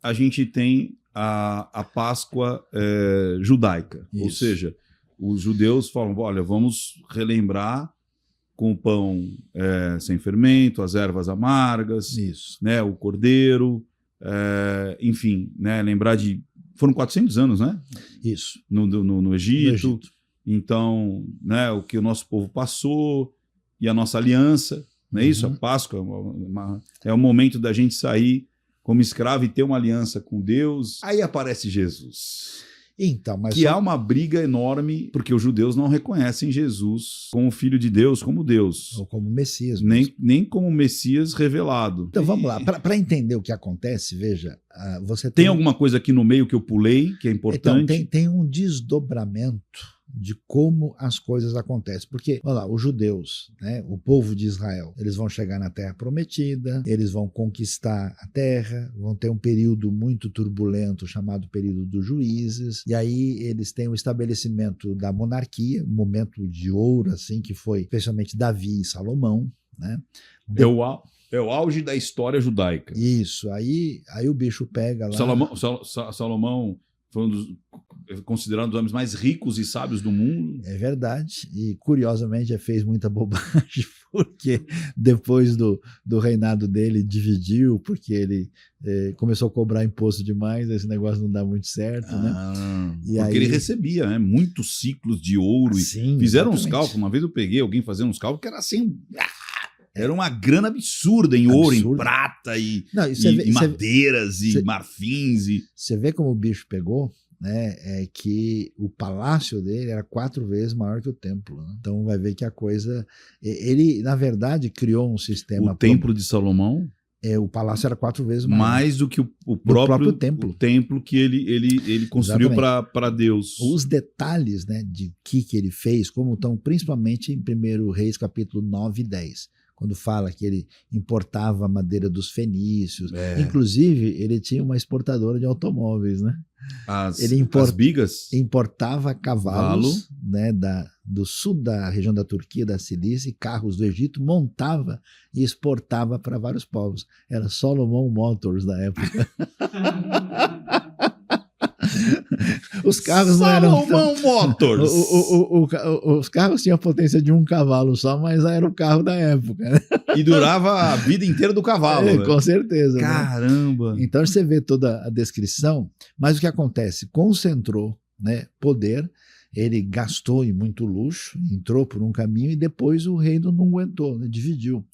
a gente tem a Páscoa judaica. Isso. Ou seja, os judeus falam, olha, vamos relembrar com o pão sem fermento, as ervas amargas, Isso. né, o cordeiro, enfim, né, lembrar de... Foram 400 anos, né? Isso. No Egito. Então, né, o que o nosso povo passou e a nossa aliança, não é isso? A Páscoa é o momento da gente sair como escravo e ter uma aliança com Deus. Aí aparece Jesus. Então, mas que há uma briga enorme, porque os judeus não reconhecem Jesus como filho de Deus, como Deus. Ou como Messias. Nem como Messias revelado. Então vamos lá, para entender o que acontece, veja, você tem alguma coisa aqui no meio que eu pulei, que é importante? Então, tem um desdobramento de como as coisas acontecem. Porque, olha lá, os judeus, né, o povo de Israel, eles vão chegar na Terra Prometida, eles vão conquistar a Terra, vão ter um período muito turbulento chamado período dos juízes, e aí eles têm o estabelecimento da monarquia, um momento de ouro, assim, que foi especialmente Davi e Salomão, né? É o auge da história judaica. Isso, aí o bicho pega lá... Salomão foi considerado um dos homens mais ricos e sábios do mundo. É verdade, e curiosamente fez muita bobagem, porque depois do reinado dele dividiu, porque ele começou a cobrar imposto demais, esse negócio não dá muito certo, né? Porque aí, ele recebia, né, muitos ciclos de ouro. Sim, e fizeram uns cálculos, uma vez eu peguei alguém fazendo uns cálculos que era assim... Era uma grana absurda em ouro, em prata, e madeiras, e marfins. Você vê como o bicho pegou, né? É que o palácio dele era 4 vezes maior que o templo. Né? Então vai ver que a coisa... Ele, na verdade, criou um sistema... O templo de Salomão? O palácio era 4 vezes maior. Mais do que o próprio templo. O templo que ele construiu para Deus. Os detalhes, né, de que ele fez, como estão principalmente em 1 Reis, capítulo 9 e 10. Quando fala que ele importava a madeira dos fenícios. Inclusive, ele tinha uma exportadora de automóveis, né? As bigas? Importava cavalos, né, do sul da região da Turquia, da Cilícia, e carros do Egito, montava e exportava para vários povos. Era Solomon Motors da época. Os carros não eram... Salomon Motors! Os carros tinham a potência de 1 cavalo só, mas era o carro da época. Né? E durava a vida inteira do cavalo. Com certeza. Caramba! Né? Então você vê toda a descrição, mas o que acontece? Concentrou, né, poder, ele gastou em muito luxo, entrou por um caminho e depois o reino não aguentou, né, dividiu.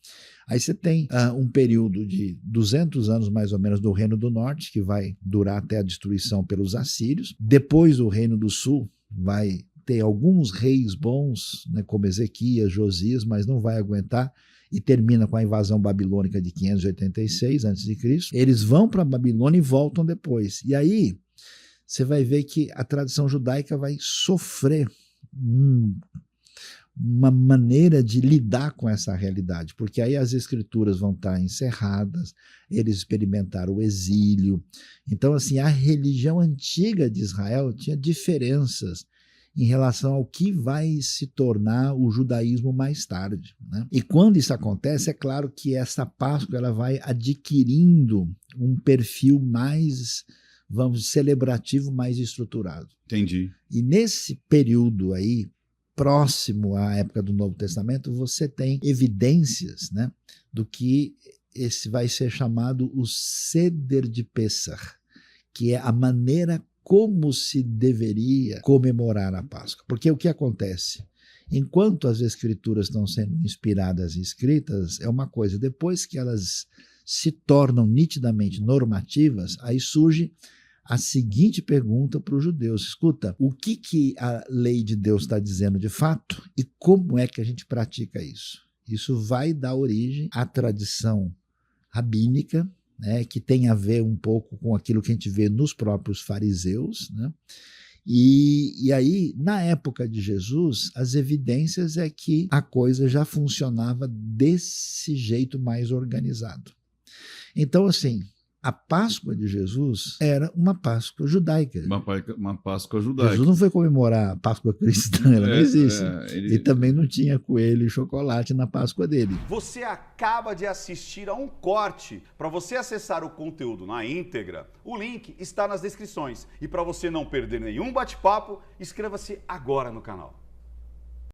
Aí você tem um período de 200 anos mais ou menos do Reino do Norte, que vai durar até a destruição pelos assírios. Depois o Reino do Sul vai ter alguns reis bons, né, como Ezequias, Josias, mas não vai aguentar e termina com a invasão babilônica de 586 a.C. Eles vão para a Babilônia e voltam depois. E aí você vai ver que a tradição judaica vai sofrer uma maneira de lidar com essa realidade, porque aí as escrituras vão estar encerradas, eles experimentaram o exílio. Então, assim, a religião antiga de Israel tinha diferenças em relação ao que vai se tornar o judaísmo mais tarde. Né? E quando isso acontece, é claro que essa Páscoa ela vai adquirindo um perfil mais, vamos, celebrativo, mais estruturado. Entendi. E nesse período aí, próximo à época do Novo Testamento, você tem evidências, né, do que esse vai ser chamado o Seder de Pessach, que é a maneira como se deveria comemorar a Páscoa. Porque o que acontece? Enquanto as escrituras estão sendo inspiradas e escritas, é uma coisa. Depois que elas se tornam nitidamente normativas, aí surge a seguinte pergunta para os judeus: escuta, o que a lei de Deus está dizendo de fato e como é que a gente pratica isso? Isso vai dar origem à tradição rabínica, né, que tem a ver um pouco com aquilo que a gente vê nos próprios fariseus, né? E aí, na época de Jesus, as evidências é que a coisa já funcionava desse jeito mais organizado. Então, assim, A Páscoa de Jesus era uma Páscoa judaica. Uma Páscoa judaica. Jesus não foi comemorar a Páscoa cristã, ela não existe. E também não tinha coelho e chocolate na Páscoa dele. Você acaba de assistir a um corte. Para você acessar o conteúdo na íntegra, o link está nas descrições. E para você não perder nenhum bate-papo, inscreva-se agora no canal.